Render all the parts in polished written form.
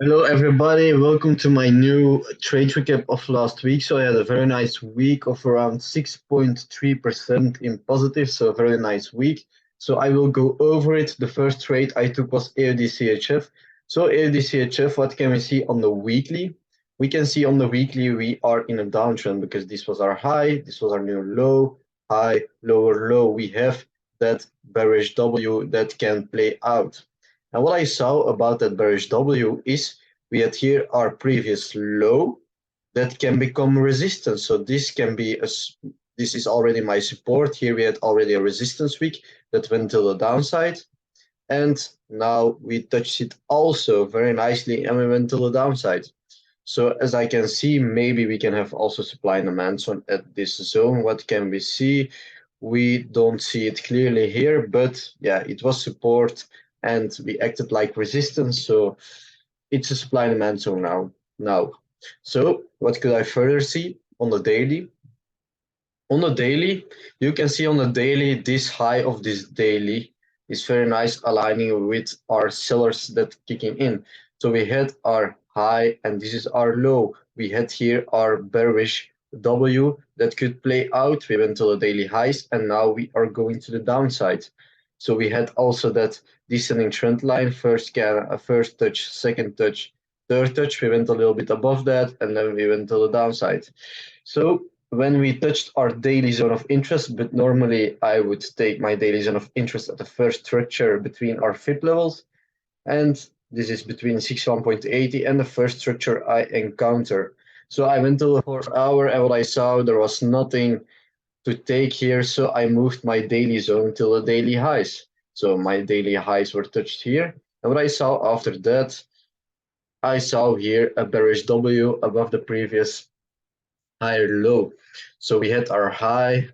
Hello, everybody. Welcome to my new trade recap of last week. So I had a very nice week of around 6.3% in positive. So a very nice week. So I will go over it. The first trade I took was AUDCHF. So AUDCHF, what can we see on the weekly? We can see on the weekly we are in a downtrend because this was our high, this was our new low, high, lower low. We have that bearish W that can play out. And what I saw about that bearish W is we had here our previous low that can become resistance. So this can be this is already my support. Here we had already a resistance week that went to the downside. And now we touched it also very nicely and we went to the downside. So as I can see, maybe we can have also supply and demand zone at this zone. What can we see? We don't see it clearly here, but yeah, it was support and we acted like resistance. So it's a supply and demand zone now. So what could I further see on the daily? On the daily, you can see on the daily, this high of this daily is very nice aligning with our sellers that kicking in. So we had our high and this is our low. We had here our bearish W that could play out. We went to the daily highs and now we are going to the downside. So we had also that descending trend line, first touch, second touch, third touch. We went a little bit above that and then we went to the downside. So when we touched our daily zone of interest, but normally I would take my daily zone of interest at the first structure between our FIB levels, and this is between 61.80 and the first structure I encounter. So I went to the 4 hour and what I saw, there was nothing to take here, so I moved my daily zone till the daily highs. So my daily highs were touched here, and what I saw after that, I saw here a bearish W above the previous higher low. So we had our high,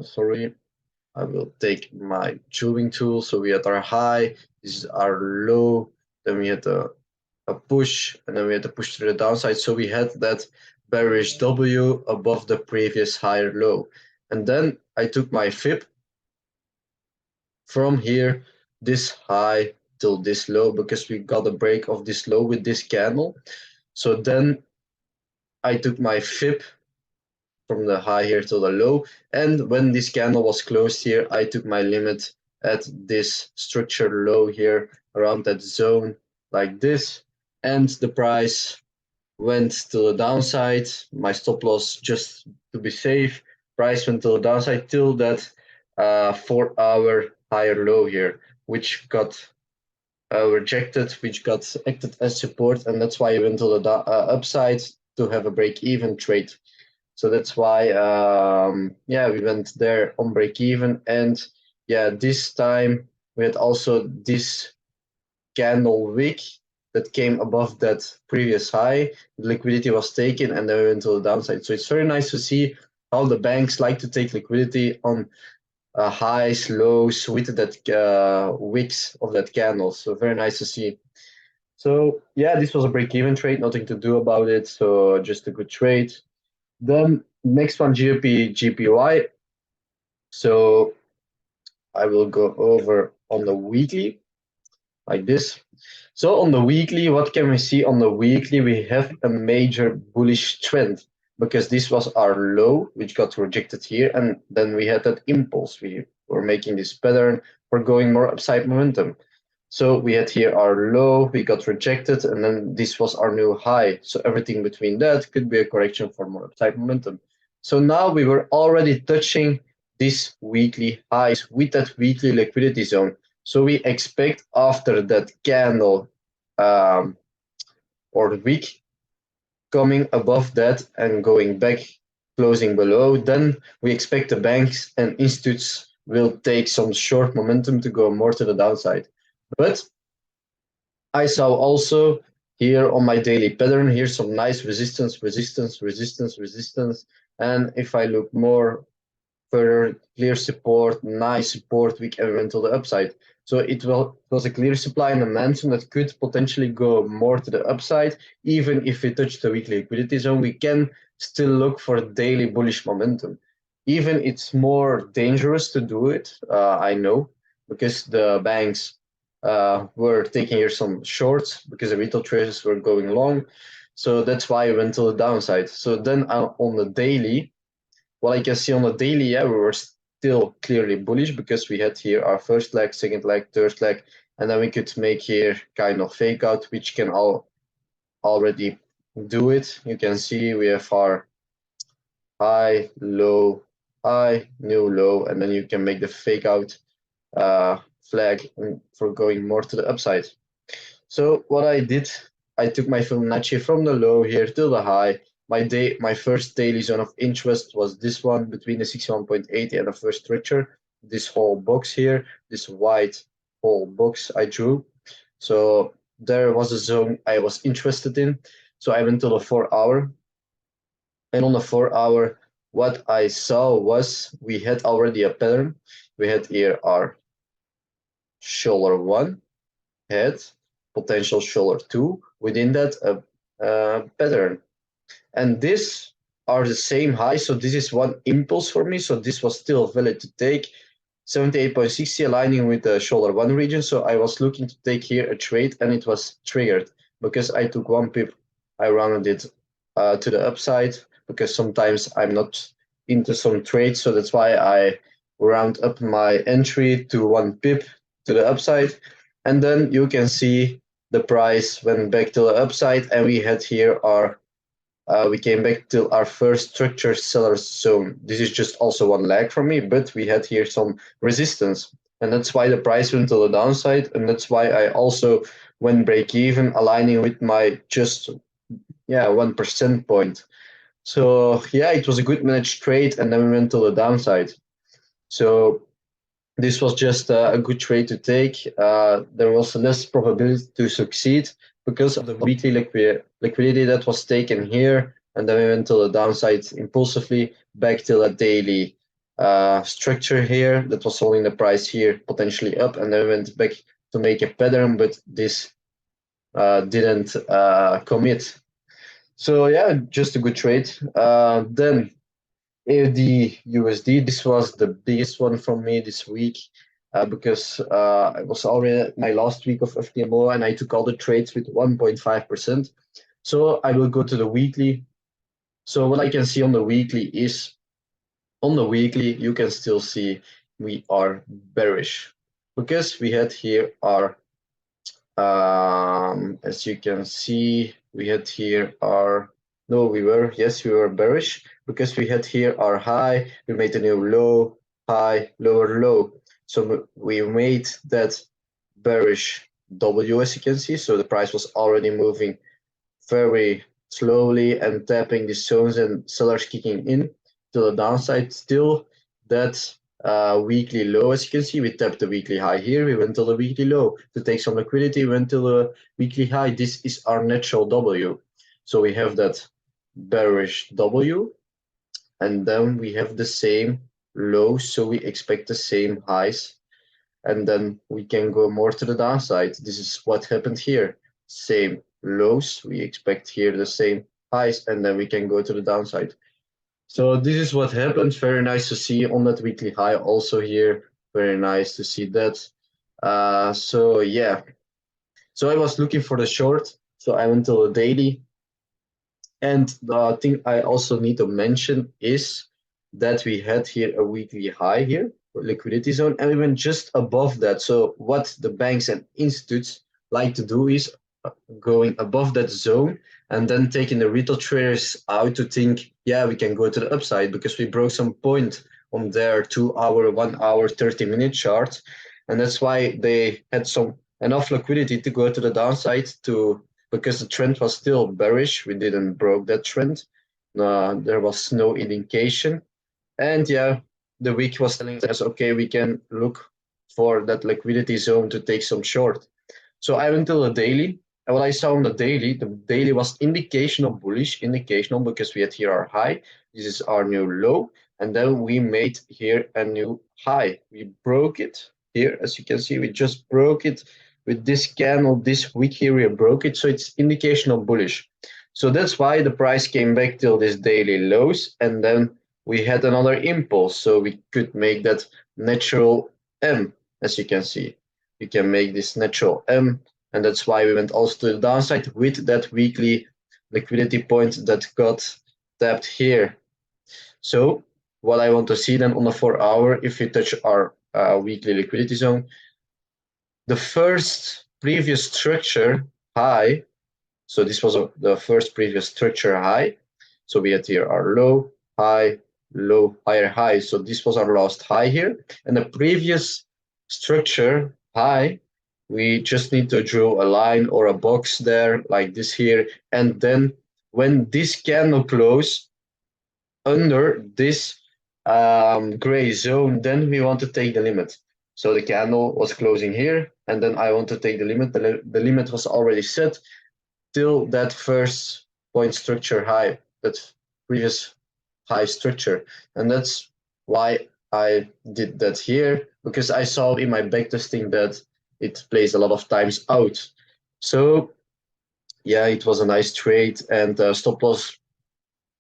sorry, I will take my tubing tool. So we had our high, this is our low, then we had a push, and then we had a push to the downside. So we had that bearish W above the previous higher low. And then I took my FIB from here, this high till this low, because we got a break of this low with this candle. So then I took my FIB from the high here to the low. And when this candle was closed here, I took my limit at this structure low here around that zone like this. And the price went to the downside. My stop loss, just to be safe, price went to the downside till that 4 hour higher low here, which got rejected, which got acted as support. And that's why I went to the upside to have a break even trade. So that's why, yeah, we went there on break even. And yeah, this time we had also this candle wick that came above that previous high. The liquidity was taken and then we went to the downside. So it's very nice to see how the banks like to take liquidity on highs, lows with that wicks of that candle. So very nice to see. So yeah, this was a break-even trade, nothing to do about it. So just a good trade. Then next one, GBPJPY. So I will go over on the weekly like this. So on the weekly, what can we see on the weekly? We have a major bullish trend because this was our low, which got rejected here. And then we had that impulse. We were making this pattern for going more upside momentum. So we had here our low, we got rejected, and then this was our new high. So everything between that could be a correction for more upside momentum. So now we were already touching these weekly highs with that weekly liquidity zone. So we expect after that candle or wick coming above that and going back, closing below, then we expect the banks and institutes will take some short momentum to go more to the downside. But I saw also here on my daily pattern, here's some nice resistance, resistance, resistance, resistance. And if I look more further, clear support, nice support, we can went to the upside. So it was a clear supply and momentum that could potentially go more to the upside. Even if we touch the weekly liquidity zone, we can still look for daily bullish momentum. Even it's more dangerous to do it, I know, because the banks were taking here some shorts because the retail traders were going long. So that's why I went to the downside. So then on the daily, what I can see on the daily, yeah, we were still clearly bullish because we had here our first leg, second leg, third leg, and then we could make here kind of fake out, which can already do it. You can see we have our high, low, high, new low, and then you can make the fake out flag for going more to the upside. So what I did, I took my Fibonacci from the low here to the high. My first daily zone of interest was this one between the 61.80 and the first structure. This whole box here, this white whole box I drew. So there was a zone I was interested in. So I went to the 4-hour. And on the 4-hour, what I saw was we had already a pattern. We had here our shoulder 1, head, potential shoulder 2, within that pattern. And this are the same high, so this is one impulse for me, so this was still valid to take. 78.60 aligning with the shoulder 1 region, so I was looking to take here a trade, and it was triggered because I took 1 pip, I rounded it to the upside, because sometimes I'm not into some trades, so that's why I round up my entry to 1 pip to the upside. And then you can see the price went back to the upside, and we had here our we came back to our first structure seller zone. This is just also one leg for me, but we had here some resistance, and that's why the price went to the downside, and that's why I also went break even, aligning with my just 1% point. So yeah, it was a good managed trade, and then we went to the downside. So this was just a good trade to take. There was less probability to succeed because of the weekly liquidity that was taken here, and then we went to the downside impulsively back to the daily structure here that was holding the price here potentially up, and then we went back to make a pattern, but this didn't commit. So yeah, just a good trade. Then AUDUSD, this was the biggest one from me this week because it was already my last week of FTMO, and I took all the trades with 1.5%. So I will go to the weekly. So what I can see on the weekly is, on the weekly, you can still see we are bearish because we had here our, as you can see, we had here our, no, we were bearish because we had here our high, we made a new low, high, lower low. So we made that bearish W, as you can see. So the price was already moving very slowly and tapping the zones, and sellers kicking in to the downside. Still, that weekly low, as you can see, we tapped the weekly high here. We went to the weekly low to take some liquidity, went to the weekly high. This is our natural W. So we have that bearish W, and then we have the same low, so we expect the same highs, and then we can go more to the downside. This is what happened here. Same lows, we expect here the same highs, and then we can go to the downside. So this is what happens. Very nice to see on that weekly high also here. Very nice to see that. So yeah, so I was looking for the short, so I went to the daily. And the thing I also need to mention is that we had here a weekly high here, liquidity zone, and we went just above that. So what the banks and institutes like to do is going above that zone and then taking the retail traders out to think, yeah, we can go to the upside because we broke some point on their 2-hour, 1-hour, 30-minute chart. And that's why they had some enough liquidity to go to the downside because the trend was still bearish. We didn't broke that trend. There was no indication. And yeah, the week was telling us, okay, we can look for that liquidity zone to take some short. So I went to the daily, and what I saw on the daily was indicational bullish, indicational because we had here our high. This is our new low, and then we made here a new high. We broke it here, as you can see, we just broke it with this candle this week here. We broke it, so it's indicational bullish. So that's why the price came back till this daily lows, and then we had another impulse, so we could make that natural M, as you can see. you can make this natural M, and that's why we went also to the downside with that weekly liquidity point that got tapped here. So what I want to see then on the 4-hour, if we touch our weekly liquidity zone, the first previous structure high, so this was the first previous structure high. So we had here our low, high, low, higher, high. So this was our last high here. And the previous structure high, we just need to draw a line or a box there like this here. And then when this candle close under this gray zone, then we want to take the limit. So the candle was closing here, and then I want to take the limit. The limit was already set till that first point structure high, that previous high structure. And that's why I did that here, because I saw in my backtesting that it plays a lot of times out. So yeah, it was a nice trade, and stop loss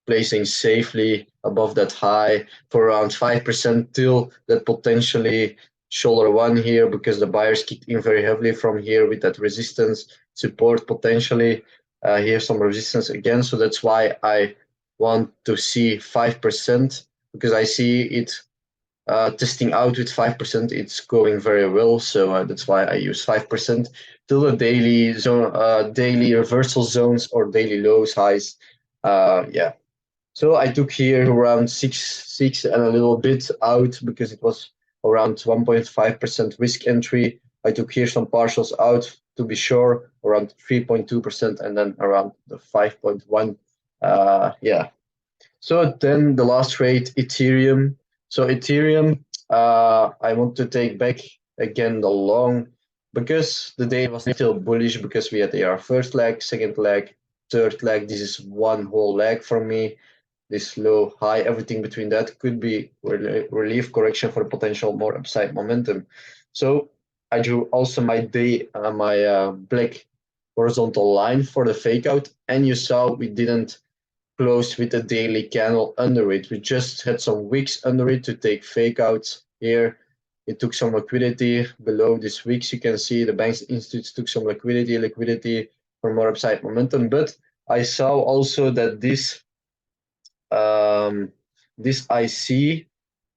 placing safely above that high for around 5% till that potentially shoulder one here, because the buyers kicked in very heavily from here with that resistance support potentially. Here some resistance again, so that's why I want to see 5%, because I see it testing out with 5%. It's going very well, so that's why I use 5% till the daily zone, daily reversal zones or daily lows, highs. Yeah, so I took here around six and a little bit out, because it was around 1.5% risk entry. I took here some partials out to be sure, around 3.2%, and then around the 5.1. Yeah. So then the last trade, Ethereum. So Ethereum, I want to take back again the long, because the day was still bullish, because we had our first leg, second leg, third leg. This is one whole leg for me. This low, high, everything between that could be relief correction for potential more upside momentum. So I drew also my black horizontal line for the fake out, and you saw we didn't close with a daily candle under it. We just had some wicks under it to take fake outs here. It took some liquidity below these wicks. You can see the banks institutes took some liquidity for more upside momentum. But I saw also that this IC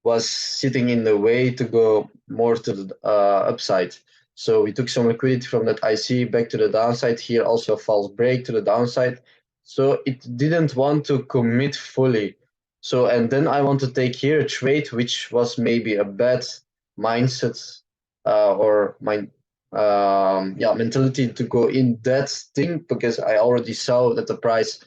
was sitting in the way to go more to the upside. So we took some liquidity from that IC back to the downside. Here also a false break to the downside. So it didn't want to commit fully. So, and then I want to take here a trade, which was maybe a bad mindset or my mentality to go in that thing, because I already saw that the price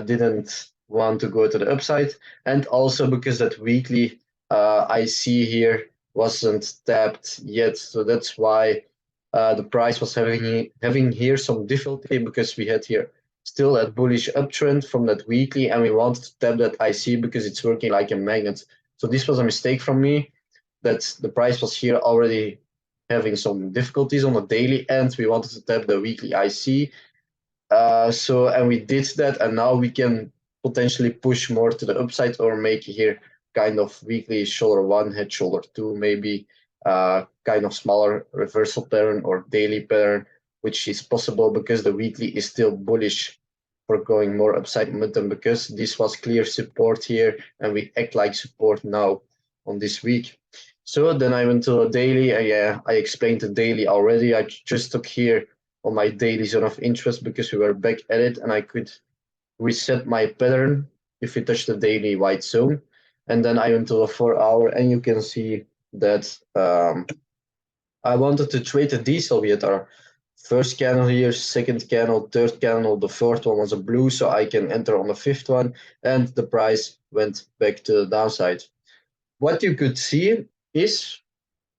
didn't want to go to the upside, and also because that weekly IC here wasn't tapped yet. So that's why the price was having here some difficulty, because we had here still a bullish uptrend from that weekly, and we wanted to tap that IC because it's working like a magnet. So this was a mistake from me, that the price was here already having some difficulties on the daily end. We wanted to tap the weekly IC. And we did that, and now we can potentially push more to the upside, or make here kind of weekly shoulder one, head shoulder two, maybe kind of smaller reversal pattern or daily pattern, which is possible because the weekly is still bullish for going more upside momentum, because this was clear support here, and we act like support now on this week. So then I went to a daily. I explained the daily already. I just took here on my daily zone of interest, because we were back at it, and I could reset my pattern if we touch the daily white zone. And then I went to a 4-hour, and you can see that I wanted to trade a diesel. We had our first candle here, second candle, third candle, the fourth one was a blue, so I can enter on the fifth one, and the price went back to the downside. What you could see is,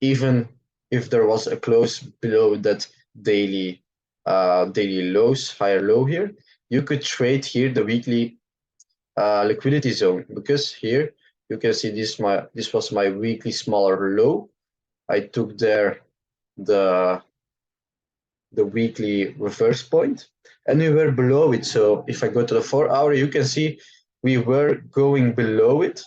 even if there was a close below that daily lows, higher low here, you could trade here the weekly liquidity zone, because here you can see this was my weekly smaller low. I took there the weekly reverse point, and we were below it. So if I go to the 4-hour, you can see we were going below it,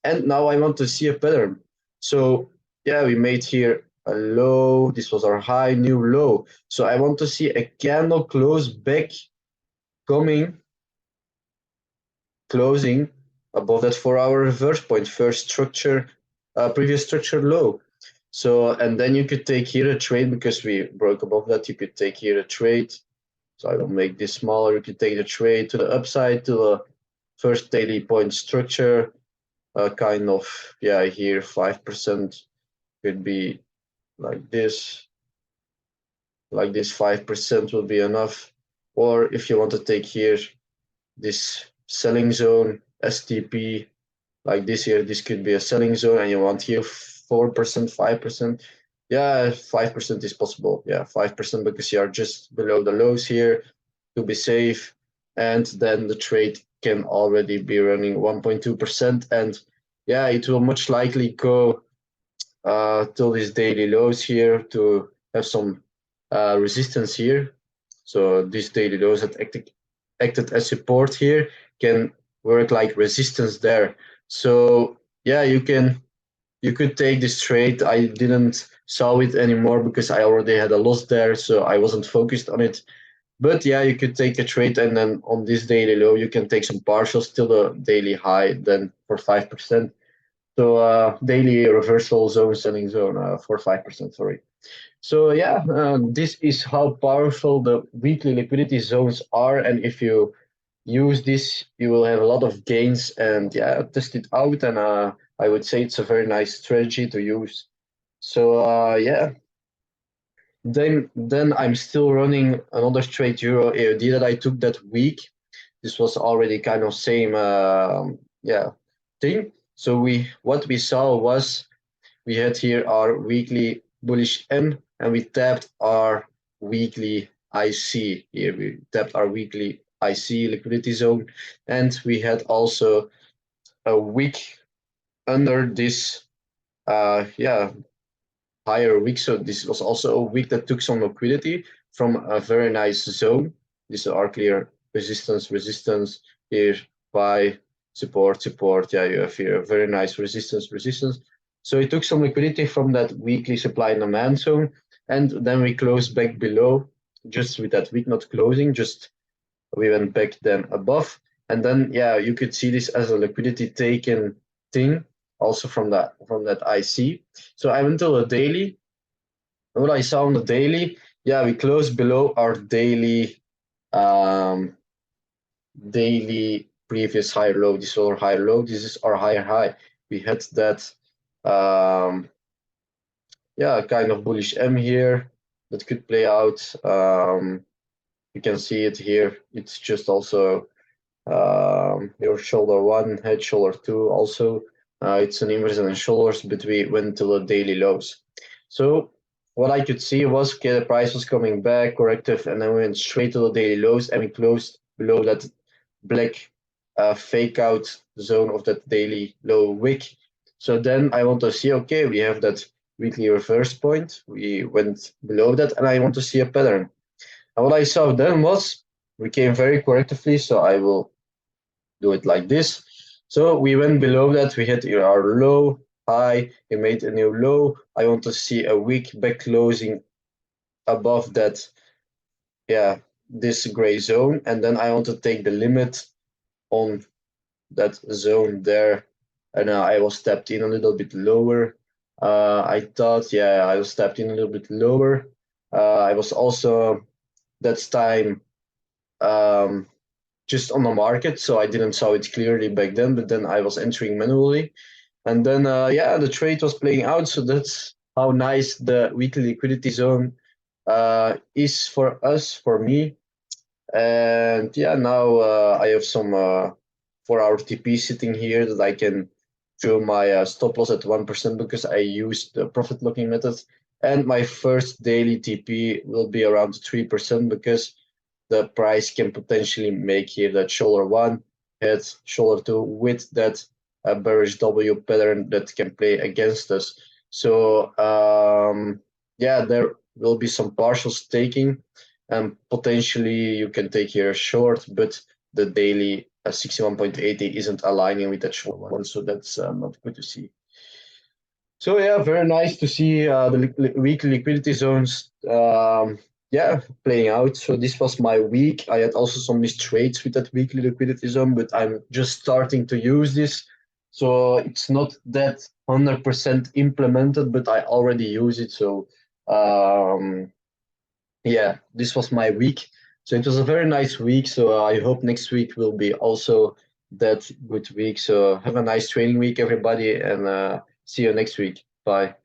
and now I want to see a pattern. So yeah, we made here a low. This was our high, new low. So I want to see a candle close back, closing above that 4-hour reverse point, previous structure low. So, and then you could take here a trade because we broke above that. You could take here a trade. So I will make this smaller. You could take the trade to the upside to the first daily point structure. Kind of, yeah, here 5% could be like this. Like this 5% will be enough. Or if you want to take here this selling zone, STP, like this here, this could be a selling zone, and you want here 4%, 5%. Yeah, 5% is possible. Yeah, 5% because you are just below the lows here to be safe. And then the trade can already be running 1.2%. And yeah, it will much likely go till these daily lows here to have some resistance here. So these daily lows that acted as support here can work like resistance there. So yeah, you could take this trade. I didn't saw it anymore because I already had a loss there, so I wasn't focused on it. But yeah, you could take a trade, and then on this daily low, you can take some partials till the daily high, then for 5%. So daily reversal zone, selling zone for 5%, sorry. So yeah, this is how powerful the weekly liquidity zones are. And if you use this, you will have a lot of gains. And yeah, test it out. And I would say it's a very nice strategy to use. So yeah, then I'm still running another straight Euro AUD that I took that week. This was already kind of same yeah thing. So what we saw was we had here our weekly bullish M, and we tapped our weekly IC here. We tapped our weekly IC liquidity zone, and we had also a wick under this yeah higher wick. So this was also a wick that took some liquidity from a very nice zone. This is our clear resistance here by support. Yeah, you have here a very nice resistance. So it took some liquidity from that weekly supply and demand zone, and then we closed back below, just with that wick not closing, just we went back then above, and then yeah, you could see this as a liquidity taken thing, also from that IC. So I went to the daily. What I saw on the daily, yeah, we closed below our um, daily previous higher low. This is our higher low. This is our higher high. We had that yeah, kind of bullish M here that could play out. You can see it here. It's just also your shoulder one, head shoulder two. Also, it's an inverse and shoulders, but we went to the daily lows. So what I could see was, okay, the price was coming back, corrective, and then we went straight to the daily lows, and we closed below that black fake out zone of that daily low wick. So then I want to see, okay, we have that weekly reverse point. We went below that, and I want to see a pattern. And what I saw then was we came very correctively, so I will do it like this. So we went below that, we hit our low, high, we made a new low. I want to see a wick back closing above that, yeah, this gray zone. And then I want to take the limit on that zone there. And I was stepped in a little bit lower. I thought, yeah, I was stepped in a little bit lower. I was also, that's time, just on the market, so I didn't saw it clearly back then, but then I was entering manually. And then, yeah, the trade was playing out. So that's how nice the weekly liquidity zone is for us, for me. And yeah, now I have some 4-hour TP sitting here that I can show my stop loss at 1% because I used the profit looking method. And my first daily TP will be around 3% because the price can potentially make here that shoulder one, head, shoulder two with that bearish W pattern that can play against us. So yeah, there will be some partial staking, and potentially you can take here a short, but the daily 61.80 isn't aligning with that short one, so that's not good to see. So yeah, very nice to see the weekly liquidity zones. Yeah, playing out. So this was my week. I had also some missed trades with that weekly liquidity zone, but I'm just starting to use this. So it's not that 100% implemented, but I already use it. So yeah, this was my week. So it was a very nice week. So I hope next week will be also that good week. So have a nice training week, everybody, and see you next week. Bye.